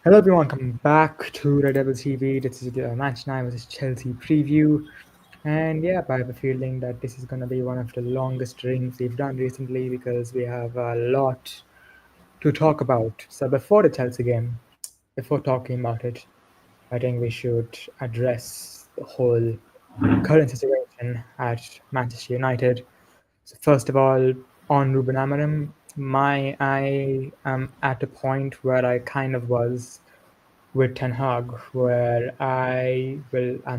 Hello everyone, coming back to Red Devil TV. This is the Match 9 versus Chelsea preview. And yeah, I have a feeling that this is going to be one of the longest streams we've done recently because we have a lot to talk about. So before the Chelsea game, before talking about it, I think we should address the whole current situation at Manchester United. So first of all, on Ruben Amorim, I am at a point where I kind of was with Ten Hag, where I'm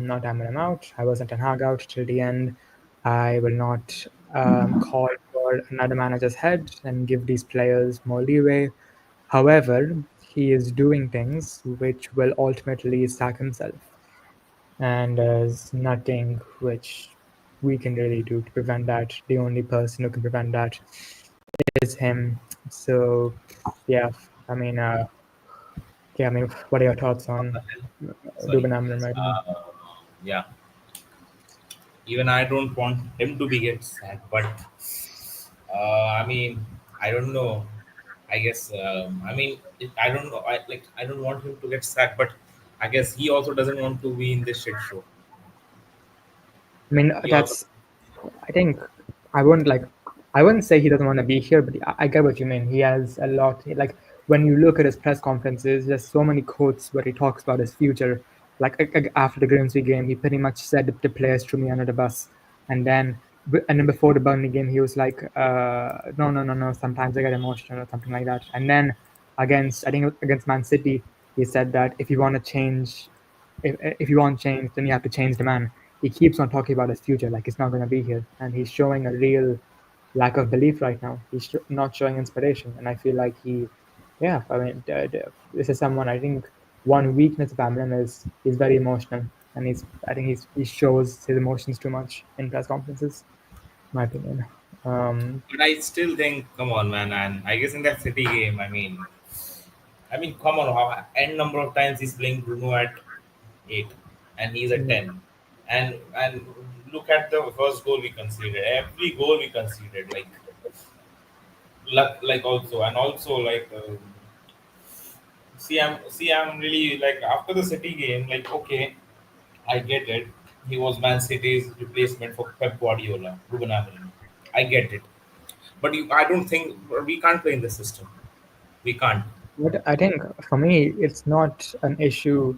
not hammering him out. I wasn't Ten Hag out till the end. I will not call for another manager's head and give these players more leeway. However, he is doing things which will ultimately sack himself, and there's nothing which we can really do to prevent that. The only person who can prevent that is him. So, yeah, I mean, what are your thoughts What on the hell? Sorry. Ruben Amorim right now? Uh, yeah, even I don't want him to be get sacked, but I mean, I don't know. I guess I don't know. I don't want him to get sacked, but I guess he also doesn't want to be in this shit show. I mean, He also I think I wouldn't like, I wouldn't say he doesn't want to be here, but I get what you mean. He has a lot, like, when you look at his press conferences, there's so many quotes where he talks about his future. Like after the Grimsby game, he pretty much said the players threw me under the bus. And then before the Burnley game, he was like, no, no, no, no, sometimes I get emotional or something like that. And then I think against Man City, he said that if you want to change, if you want change, then you have to change the man. He keeps on talking about his future like he's not going to be here, and he's showing a real lack of belief right now. He's not showing inspiration, and I feel like yeah, I mean, this is someone. I think one weakness of Amram is he's very emotional, and I think he shows his emotions too much in press conferences. My opinion. but I still think, come on, man. And I guess in that City game, come on, how n number of times he's playing Bruno at 8, and he's at Yeah. 10, and look at the first goal we conceded. Every goal we conceded, like also, and also I'm really like after the City game, like okay, I get it. He was Man City's replacement for Pep Guardiola, Ruben Amorim. I get it, but I don't think we can't play in the system. We can't. But I think for me, it's not an issue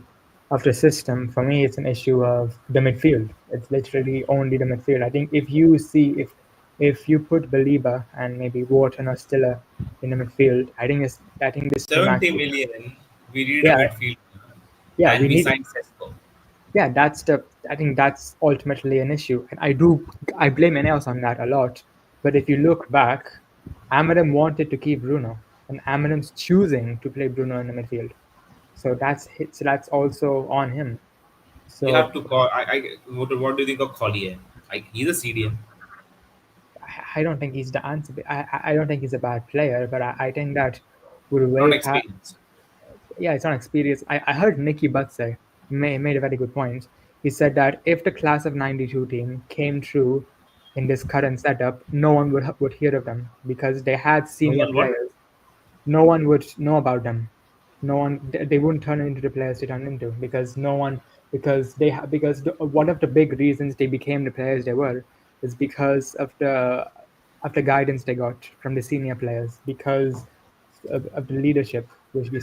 of the system. For me, it's an issue of the midfield. It's literally only the midfield. I think if you put Baliba and maybe Wharton or Stiller in the midfield, I think this team 70 actually, million. We need a yeah, midfield, yeah, and we we need, signed Sesko. yeah, I think that's ultimately an issue, and I blame Ineos on that a lot. But if you look back, Amarim wanted to keep Bruno, and Amarim's choosing to play Bruno in the midfield. So that's also on him. You So have to call. What do you think of Collier? Like he's a CDM, I don't think he's the answer. I don't think he's a bad player, but I think that would not way past. experienced. Yeah, it's not experience. I heard Nicky Butt say made a very good point. He said that if the class of '92 team came through in this current setup, no one would hear of them because they had No senior one what? players. No one would know about them. No one they wouldn't turn into the players they turned into because no one because one of the big reasons they became the players they were is because of the guidance they got from the senior players because of the leadership which they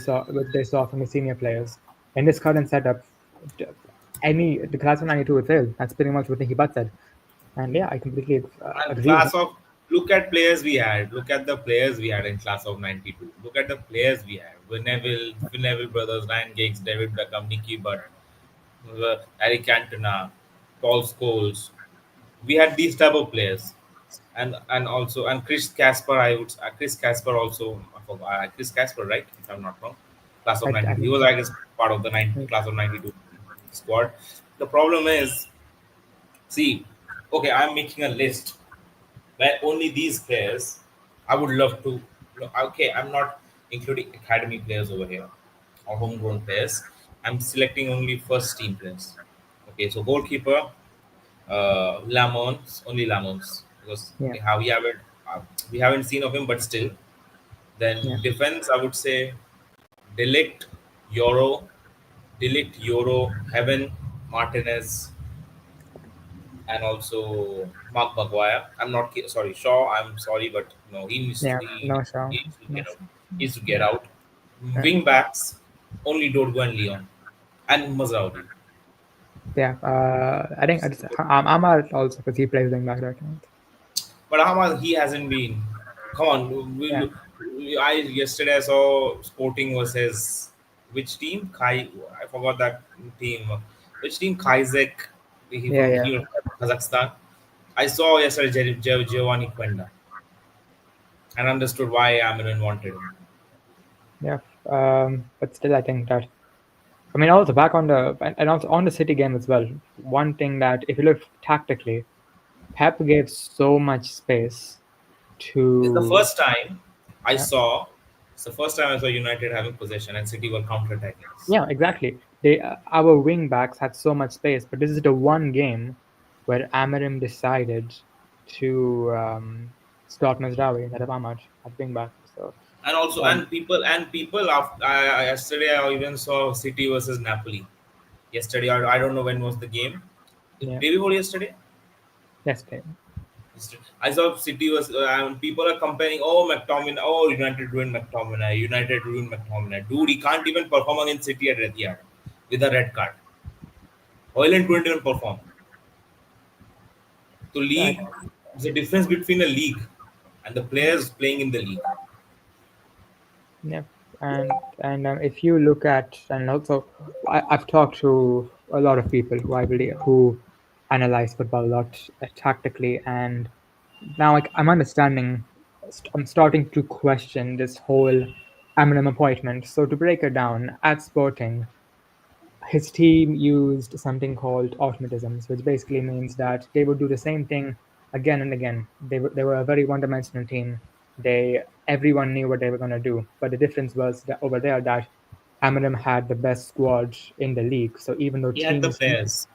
saw from the senior players. In this current setup, the class of '92 would fail. That's pretty much what Nicky Butt said, and yeah, I completely And agree with him. class of look at players we had. Look at the players we had in class of '92. Look at the players we had. Neville brothers, Ryan Giggs, David Beckham, Nicky Butt, Eric Cantona, Paul Scholes. We had these type of players, and also and Chris Casper. Chris Casper also. I forgot, Chris Casper, right? If I'm not wrong, class of I '92. He think was, I guess, part of the class of '92 squad. The problem is, see, okay, I'm making a list where only these players I would love to. Okay, I'm not including academy players over here or homegrown players. I'm selecting only first team players. Okay, so goalkeeper, Lamons, only Lamons, because yeah, we haven't seen of him, but still. yeah. Then defense, I would say Delict, Euro, Delete, Euro, Heaven, Martinez, and also Mark Maguire. I'm not sorry, Shaw. I'm sorry, but no, Yeah, no show. he needs to No get out. show. He needs to get out. Yeah, Wing backs only Dorgo and Leon and Mazraoui. yeah. I think it's Amar also because he plays wing back right now. But Ahmad, he hasn't been. Come on, Yeah, I yesterday I saw Sporting versus which team? Kai. I forgot that team. Which team? Kaizek. yeah, yeah, He was Kazakhstan. I saw yesterday Giovanni Quenda and understood why Amarin wanted him. yeah. But still, I think that I mean, also back on the and also on the City game as well. One thing that if you look tactically, Pep gave so much space It's the to first time I yeah, saw. It's the first time I saw United having possession and City were counter-attacking us. yeah, exactly. They our wing backs had so much space, but this is the one game where Amarim decided to start Mazraoui instead of Ahmad at wing back. So And also, um, and people after yesterday I even saw City versus Napoli. Yesterday, I don't know when was the game. yeah, Day before yesterday. yes, okay. I saw City was. People are comparing. Oh, McTominay. Oh, United ruined McTominay. United ruined McTominay. Dude, he can't even perform against City at Etihad with a red card. Hoyland couldn't even perform. So Yeah, league, there's a difference between a league and the players playing in the league. yeah, and if you look at and also I've talked to a lot of people who I believe who analyze football a lot tactically, and now like I'm understanding, I'm starting to question this whole Eminem appointment. So to break it down, at Sporting, his team used something called automatisms, which basically means that they would do the same thing again and again. They were a very one-dimensional team. Everyone knew what they were going to do, but the difference was that over there that Amarim had the best squad in the league. So even though He had the teams players.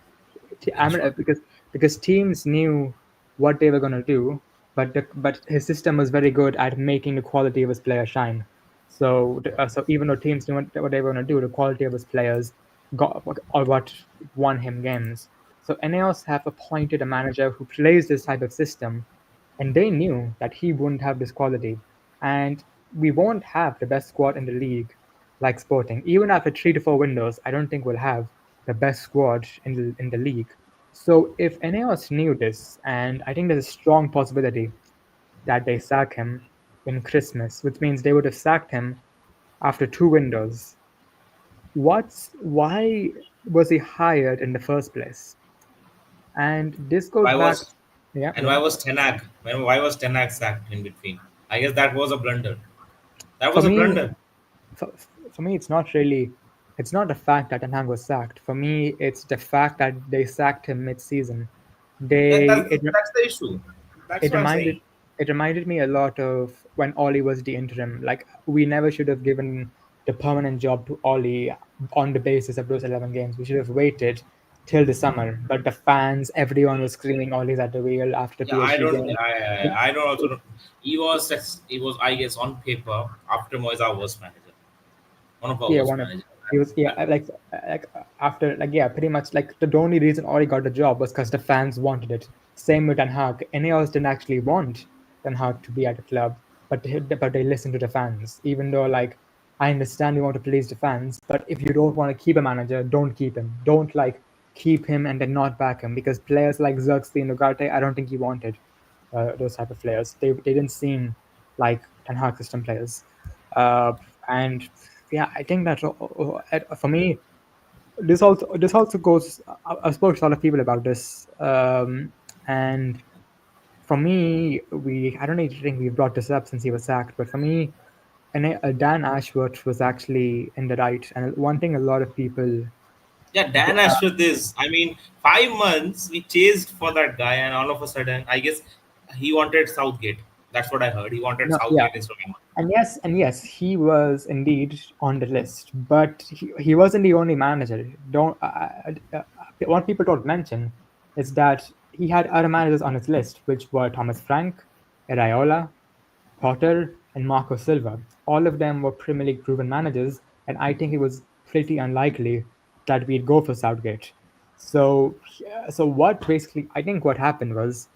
In short, Amarim, because teams knew what they were going to do, but his system was very good at making the quality of his players shine. So even though teams knew what they were going to do, the quality of his players got or what won him games. So Eneos have appointed a manager who plays this type of system, and they knew that he wouldn't have this quality, and we won't have the best squad in the league like Sporting. Even after 3 to 4 windows, I don't think we'll have the best squad in the league. So if Eneos knew this, and I think there's a strong possibility that they sack him in Christmas, which means they would have sacked him after 2 windows. Why was he hired in the first place? And this goes why back, was yeah, and why yeah. was Tenag? Why was Tenag sacked in between? I guess that was a blunder. That For was a me, blunder. for, for me, it's not the fact that Ten Hag was sacked. For me, it's the fact that they sacked him mid-season. That, They that's that's the issue. That's it what I'm reminded saying. it reminded me a lot of when Ollie was the interim. Like we never should have given the permanent job to Ollie on the basis of those 11 games. We should have waited till the summer. But the fans, everyone was screaming Ollie's at the wheel after the Yeah, I PSG don't. game. I don't also. Know. He was. I guess on paper after Moyes our worst manager, one of our Yeah, worst one of managers. he was yeah after like yeah pretty much like the only reason Ori got the job was because the fans wanted it. Same with Ten Hag. Ineos didn't actually want Ten Hag to be at the club, but they listened to the fans. Even though like I understand you want to please the fans, but if you don't want to keep a manager, don't keep him. Don't like keep him and then not back him because players like Xerxes and Ugarte, I don't think he wanted those type of players. They didn't seem like Ten Hag system players. Uh, and yeah, I think that for me, this also goes. I've spoken to a lot of people about this, and for me, I don't even think we've brought this up since he was sacked, but for me, and Dan Ashworth was actually in the right. And one thing a lot of people, Yeah, Dan Ashworth is. I mean, 5 months we chased for that guy, and all of a sudden, I guess he wanted Southgate. That's what I heard. He wanted no, yeah, Southgate instead of him. and yes, he was indeed on the list, but he wasn't the only manager. Don't What people don't mention is that he had other managers on his list, which were Thomas Frank, Iraola, Potter, and Marco Silva. All of them were Premier League proven managers, and I think it was pretty unlikely that we'd go for Southgate. So, so what basically I think what happened was,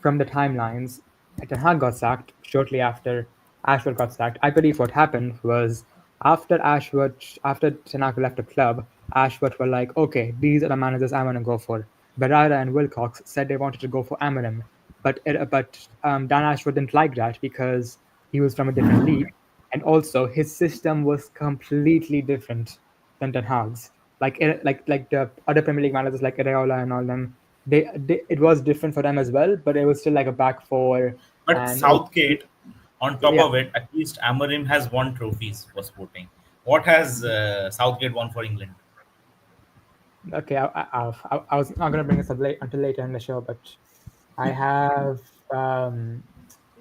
from the timelines, Ten Hag got sacked shortly after Ashworth got sacked. I believe what happened was after Ten Hag left the club, Ashworth were like, okay, these are the managers I want to go for. Berada and Wilcox said they wanted to go for Amorim, but Dan Ashworth didn't like that because he was from a different league, and also his system was completely different than Ten Hag's. Like the other Premier League managers like Areola and all them, they it was different for them as well, but it was still like a back four, But and also, Southgate, on top yeah. of it, at least Amorim has won trophies for Sporting. What has Southgate won for England? Okay, I was not gonna bring this up until later in the show, but I have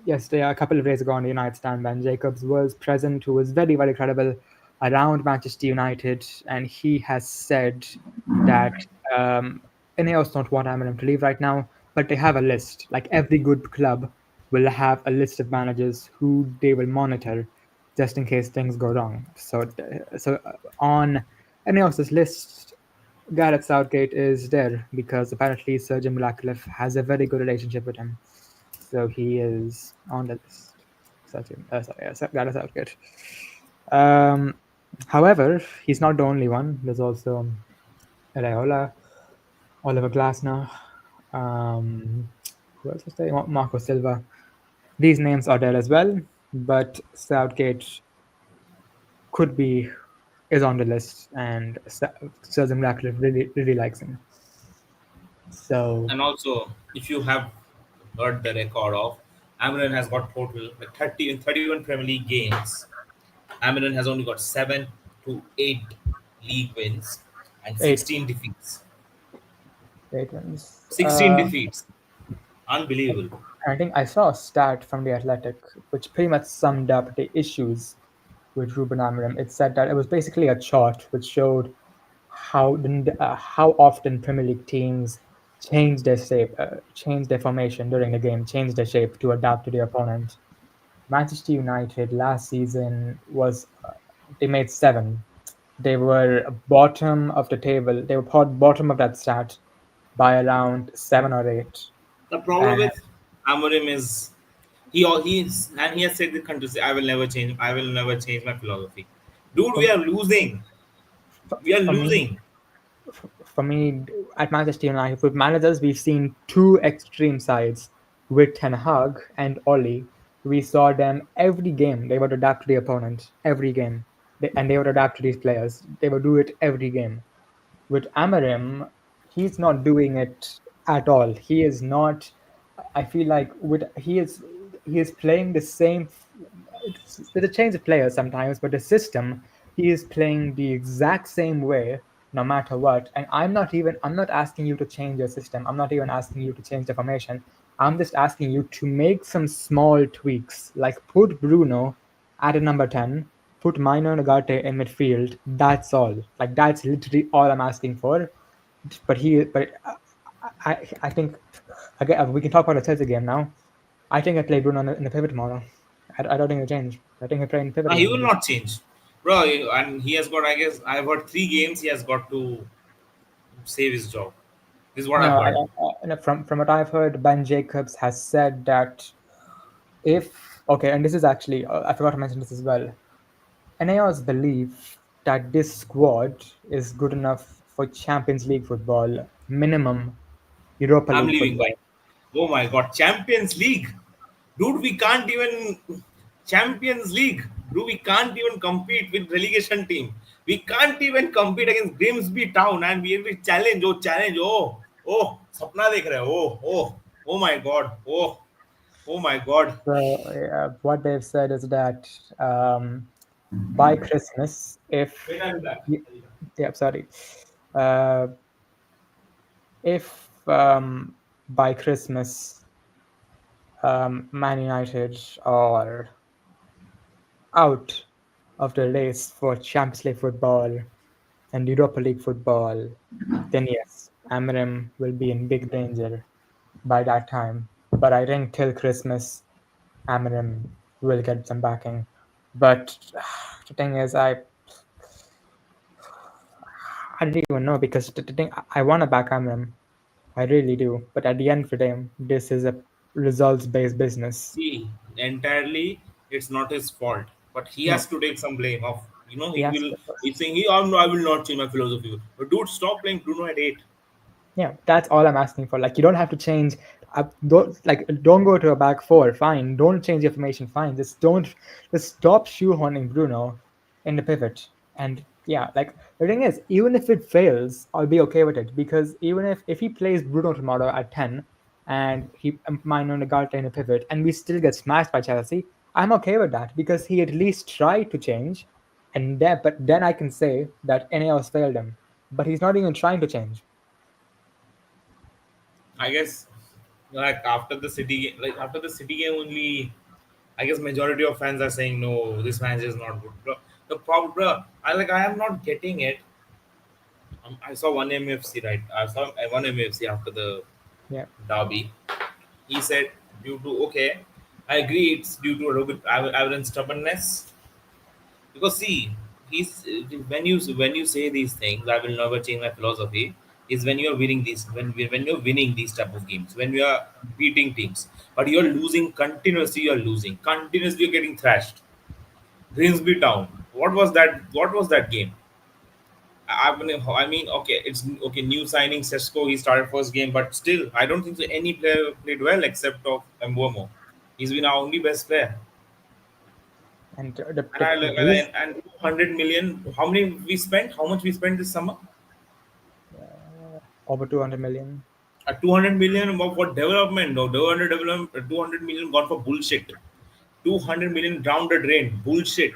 yesterday, a couple of days ago on the United stand, Ben Jacobs was present, who was very, very credible around Manchester United, and he has said that um, Ineos don't want Amorim to leave right now, but they have a list. Like every good club will have a list of managers who they will monitor just in case things go wrong. So on Ineos's list, Gareth Southgate is there because apparently Sir Jim Ratcliffe has a very good relationship with him. So he is on the list. Sorry, yeah, Gareth Southgate. Um, However, he's not the only one. There's also Raiola, Oliver Glasner, um, who else was there? Marco Silva. These names are there as well, but Southgate could be is on the list, and Sir Jim Ratcliffe really likes him. So And also, if you have heard the record of, Amorim has got total like 30 in 31 Premier League games. Amorim has only got 7 to 8 league wins and eight 16 defeats. eight wins. 16 defeats. Unbelievable. I think I saw a stat from the Athletic which pretty much summed up the issues with Ruben Amorim. It said that it was basically a chart which showed how often Premier League teams change their formation during the game, change their shape to adapt to the opponent. Manchester United last season was they made seven. They were bottom of the table. They were bottom of that stat by around 7 or 8. The problem And with Amorim is he's and he has said the country I will never change. I will never change my philosophy. Dude, we for, are losing. We are for me, losing. for me, at Manchester United, with managers, we've seen two extreme sides. With Ten Hag and Oli, we saw them every game. They would adapt to the opponent every game, and they would adapt to these players. They would do it every game. With Amarim, he's not doing it at all. He is not. I feel like with he is playing the same. There's a change of players sometimes, but the system he is playing the exact same way no matter what. And I'm not asking you to change your system. I'm not even asking you to change the formation. I'm just asking you to make some small tweaks, like put Bruno at a number 10, put Minor Nagate in midfield. That's all. Like that's literally all I'm asking for. But I think again we can talk about the Chelsea game now. I think I play Bruno in the pivot tomorrow. I don't think it change. I think I play in pivot He will again. not change, bro. And he has got. I guess I've heard 3 games. He has got to save his job. This is what I've No, heard. no, from what I've heard, Ben Jacobs has said that if okay, and this is actually I forgot to mention this as well. NAO's believe that this squad is good enough for Champions League football, minimum Europa I'm League leaving. football. Why? Oh my god, Champions League, dude. We can't even Champions League, dude. We can't even compete with relegation team. We can't even compete against Grimsby Town, and we will challenge. Oh, challenge. Oh, oh. सपना देख रहे हो. Oh my god. Oh my god. So what they've said is that by Christmas, Wait, I'll be back. yeah, sorry, uh, if by Christmas Man United are out of the race for Champions League football and Europa League football, then yes, Amorim will be in big danger by that time. But I think till Christmas, Amorim will get some backing. But the thing is, I don't even know because the thing I want to back Amram. I really do. But at the end of the day, this is a results-based business. See, entirely, it's not his fault, but he Yeah, has to take some blame of. he He has will. to, of course. He's saying, I will not change my philosophy." But dude, stop playing Bruno at 8. Yeah, that's all I'm asking for. Like, you don't have to change. Don't go to a back four. Fine. Don't change your formation. Fine. Just stop shoehorning Bruno in the pivot. And yeah, like the thing is, even if it fails, I'll be okay with it because even if he plays Bruno tomorrow at 10, and he Mino Nagata in a pivot, and we still get smashed by Chelsea, I'm okay with that because he at least tried to change, but then I can say that Ineos failed him. But he's not even trying to change. I guess, like after the City game only, I guess majority of fans are saying no, this match is not good, bro. The problem, bro, I am not getting it. I saw one MFC, right. I saw one MFC after the Yeah. derby. He said due to, okay, I agree it's due to Robert Avalanche stubbornness. Because see, he's when you say these things, I will never change my philosophy. Is when you are winning these when you're winning these type of games, when you are beating teams, but you're losing continuously. You're losing continuously. You're getting thrashed. Grimsby Town. What was that? What was that game? I mean, okay, it's okay. New signing Sesko. He started first game, but still, I don't think so any player played well except of Mbomo. He's been our only best player. And And I look and 200 million. How many we spent? How much we spent this summer? over 200 million. 200 million for development. No, 200 million gone for bullshit. 200 million down the drain. Bullshit.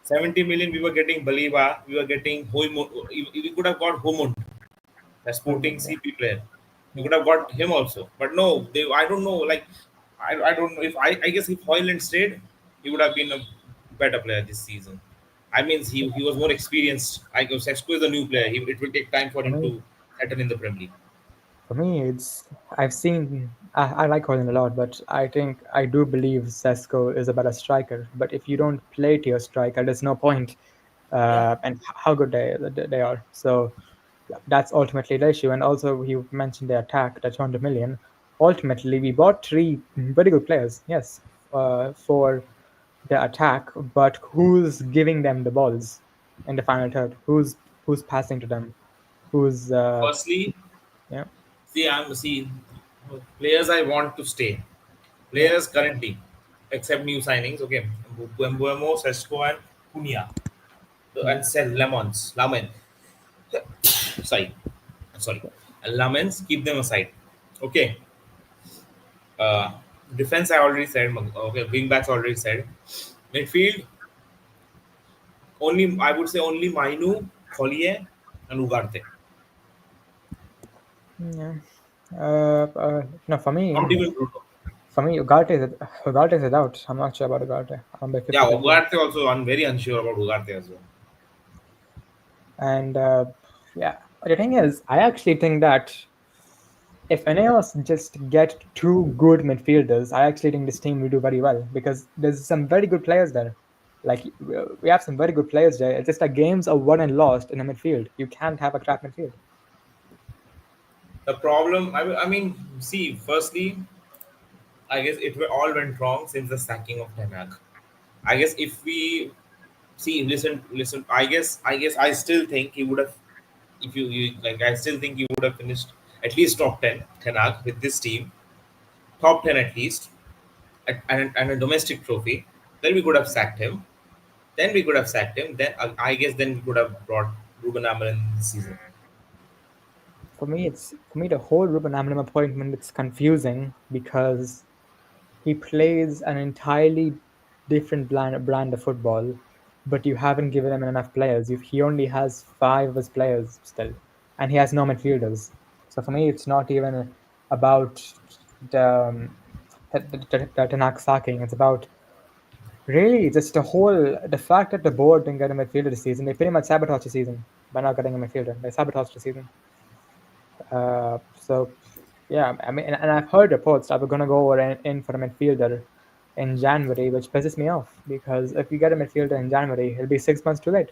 70 million we were getting Baliba. We were getting Hoymund. We could have got Homund, a sporting Yeah, CP player. We yeah. could have got him also. But no, they. I don't know. Like, I don't know if I guess if Hoyland stayed, he would have been a better player this season. I mean, he was more experienced. I go Sesco is a new player. It will take time for For him me, to settle in the Premier League. for me, it's I've seen. I like Holland a lot, but I think I do believe Sesko is a better striker. But if you don't play to your striker, there's no point. Yeah. And how good they are. So that's ultimately the issue. And also, you mentioned the attack, the 200 million. Ultimately, we bought three very good players. Yes, for the attack, but who's giving them the balls in the final third? Who's passing to them? Who's Firstly, yeah, see players I want to stay. yeah, Players currently, except new signings. Okay, Mbuemo, Sesco, and Cunha, yeah. and sell Lemons, Lamen. Sorry, sorry, Lamens. Keep them aside. Okay. Uh, Defense I already said. Okay, wing backs already said. Midfield only I would say only Mainu, Collier, and Ugarte. Yeah. No, Not even Bruno. for me, Ugarte is a doubt. I'm not sure about Ugarte. I'm by Yeah, 50-50. Ugarte also. I'm very unsure about Ugarte as well. And yeah, the thing is, I actually think that if Ineos just get two good midfielders, I actually think this team will do very well because there's some very good players there. Like we have some very good players there. It's just that games are won and lost in the midfield. You can't have a crap midfield. The problem, I mean, see, firstly, I guess all went wrong since the sacking of Ten Hag. I guess if we see, listen. I still think he would have. If you like, I still think he would have finished at least top 10, Ten Hag with this team, top 10 at least, and a domestic trophy. Then we could have sacked him. Then we could have sacked him. Then I guess then we could have brought Ruben Amorim this season. For me the whole Ruben Amorim appointment it's confusing because he plays an entirely different brand of football, but you haven't given him enough players. He only has five of his players still, and he has no midfielders. So for me, it's not even about the Tanak sacking. It's about really just the fact that the board didn't get a midfielder this season. They pretty much sabotaged the season by not getting a midfielder. They sabotaged the season. So yeah, I mean, and I've heard reports that we're gonna go in for a midfielder in January, which pisses me off because if we get a midfielder in January, it'll be 6 months too late.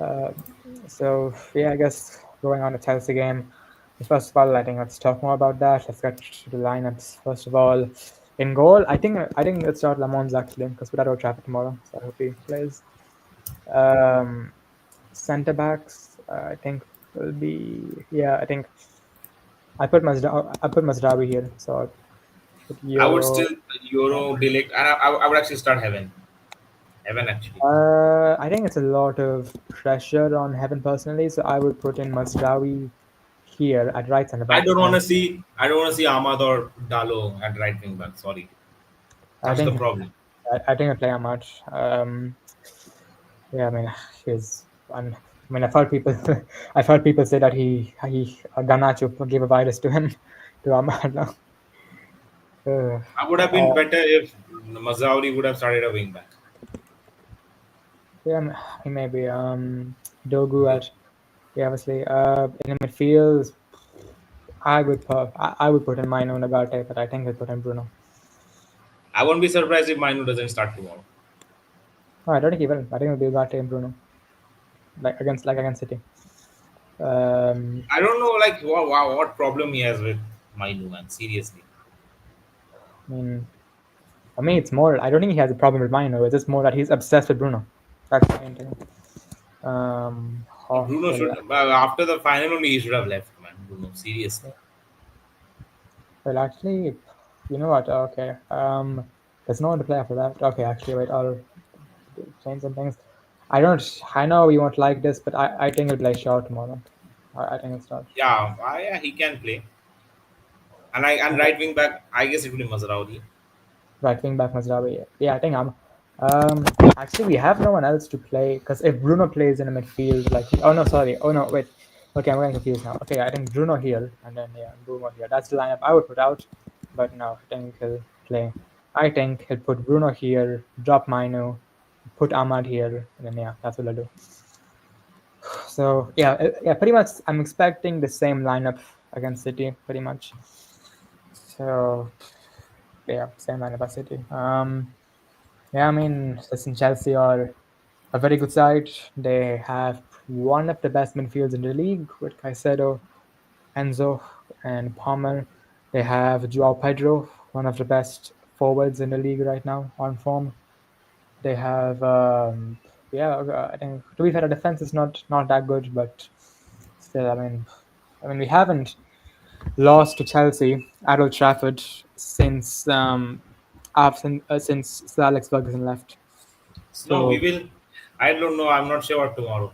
Uh, so yeah, I guess going on to Chelsea game. First of all, I think let's talk more about that. Let's get to the lineups. First of all, in goal, I think let's start Lamons actually because we got Old Trafford tomorrow, so I hope he plays. Um, Centre backs, I think will be yeah. I think I put Mazraoui here, so I put I would Euro. still Euro delete, and I would actually start Heaven. Heaven actually. I think it's a lot of pressure on Heaven personally, so I would put in Mazraoui here at right centre I back, don't want and to see I don't want to see Ahmad or Dalo at right wing back. Sorry, I that's the think problem. I think I play Ahmad. Yeah, I mean, he's. I mean, I've heard people. I've heard people say that he Garnacho gave a virus to him, to Ahmad. Now. Uh, I would have been uh, better if Mazauri would have started a wing back. yeah, maybe Dogu at yeah, obviously. In the midfield, I would put in Mino Nagate, but I think I'd put in Bruno. I won't be surprised if Minu doesn't start tomorrow. Oh, I don't think he will. I think it'll be Ugarte and Bruno, like against City. Um, I don't know, like wow, what problem he has with Minu, man. Seriously, I mean, for me, it's more. I don't think he has a problem with Mino. It's just more that he's obsessed with Bruno. That's the main thing. Bruno Well, should after the final only he should have left, man. Bruno, seriously. well, actually, you know what? Okay. There's no one to play after that. Okay, actually, wait. I'll change some things. I don't. I know you won't like this, but I think he'll play Shaw tomorrow. I think it's not. Yeah, he can play. And right wing back, I guess it will be Mazraoui. Right wing back Mazraoui. Yeah, I think I'm. Um, Actually, we have no one else to play because if Bruno plays in a midfield, like oh no, sorry, oh no, wait. Okay, I'm getting confused now. Okay, I think Bruno here and then yeah, Bruno here. That's the lineup I would put out, but no, I think he'll play. I think he'll put Bruno here, drop Mino, put Ahmad here, and then yeah, that's what I'll do. So yeah, yeah, pretty much. I'm expecting the same lineup against City, pretty much. So yeah, same lineup as City. Yeah, I mean, listen, Chelsea are a very good side. They have one of the best midfields in the league with Caicedo, Enzo, and Palmer. They have Joao Pedro, one of the best forwards in the league right now, on form. They have, yeah, I think to be fair, the defense is not that good, but still, I mean, we haven't lost to Chelsea at Old Trafford since since Sir Alex Ferguson left. No, we So will. I don't know. I'm not sure what tomorrow.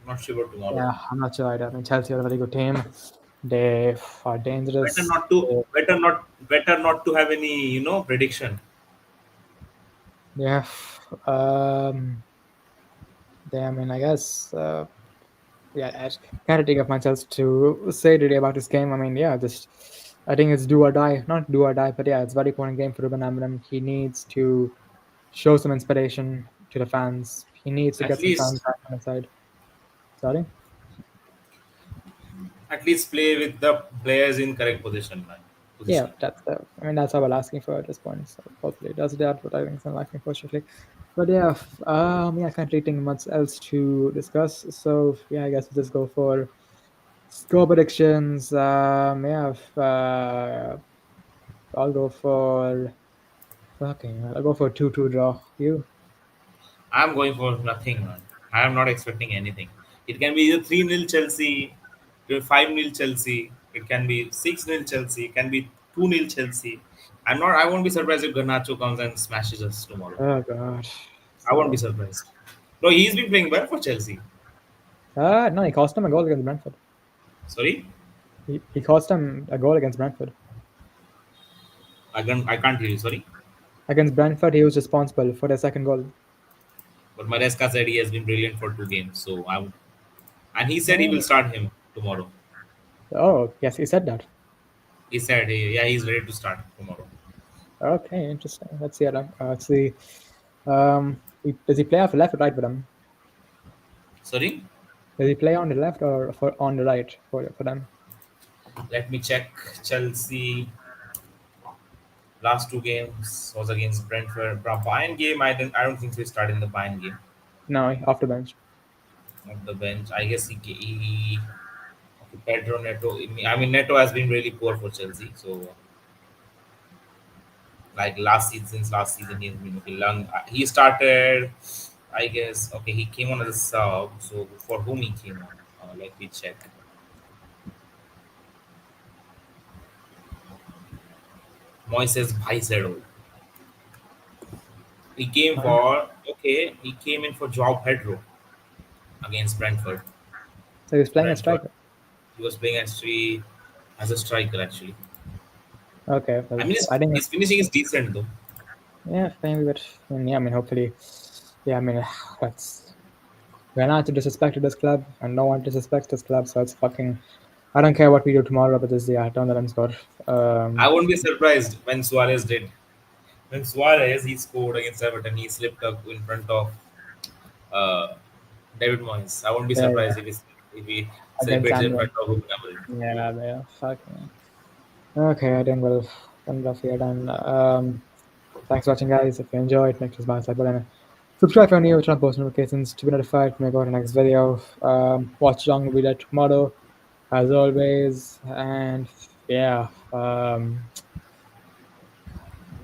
Not sure about tomorrow. yeah, I'm not sure either. I mean, Chelsea are a very good team. They are Better dangerous. not to. Better not to have any prediction. Yeah, um, I mean, I guess, yeah, I can't think of much else to say today about this game. I mean, yeah, just I think it's do or die, not do or die, but yeah, it's a very important game for Ruben Amorim. He needs to show some inspiration to the fans. He needs to At get some fans least back on his side. Sorry. at least play with the players in correct position, man. Yeah, Position. I mean, that's all we're asking for at this point. So hopefully it does that, but I think it's unlikely, unfortunately. But yeah, yeah, I can't really think much else to discuss. So yeah, I guess we'll just go for score predictions. Yeah, I'll go for fucking. I'll go for 2-2 draw. You? I'm going for nothing, man. I am not expecting anything. It can be either 3-0 Chelsea, 5-0 Chelsea. It can be 6-0 Chelsea. It can be 2-0 Chelsea. I won't be surprised if Garnacho comes and smashes us tomorrow. Oh god. I won't be So surprised. No, he's been playing well for Chelsea. no, he cost him a goal against Brentford. Sorry? He cost him a goal against Brentford. I can't hear you, sorry. Against Brentford, he was responsible for the second goal. But Maresca said he has been brilliant for 2 games. And he said he will Oh, start him tomorrow. oh yes, he said that. He said, yeah, he's ready to start tomorrow. Okay, interesting. Let's see. Let's see. Does he play off the left or right for them? Sorry? Does he play on the left or on the right for them? Let me check. Chelsea last 2 games was against Brentford. Bayern game, I don't think we started in the Bayern game. No, off the bench. of the bench. I guess okay, Pedro Neto. I mean, Neto has been really poor for Chelsea. So, like last season, he's been okay. He started, I guess. Okay, he came on as a sub. So, for whom he came on? Let me check. Moises Caicedo. He came Fine. for okay. He came in for Joao Pedro against Brentford. So he's playing a Brentford. striker. He was playing actually as a striker actually. Okay, I well, mean, I think his finishing is decent though. yeah, maybe, but yeah, I mean, hopefully, yeah, I mean, that's we're not to disrespect this club, and no one disrespects this club, so it's fucking. I don't care what we do tomorrow, but this yeah, don't let him score. I won't be surprised when Suarez did. When Suarez he scored against Everton, he slipped up in front of uh, David Moyes. I won't be Yeah, surprised yeah, if he against celebrates in Amazon. front of Ruben Amorim. Yeah, yeah, fucking. Okay, I think we'll end off here then. Thanks for watching, guys. If you enjoyed, make sure to smash that button. Subscribe if you're new, turn on post notifications to be notified when I go to the next video. Watch along with that tomorrow, as always. And yeah,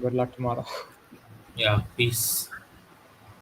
good luck tomorrow. Yeah, peace.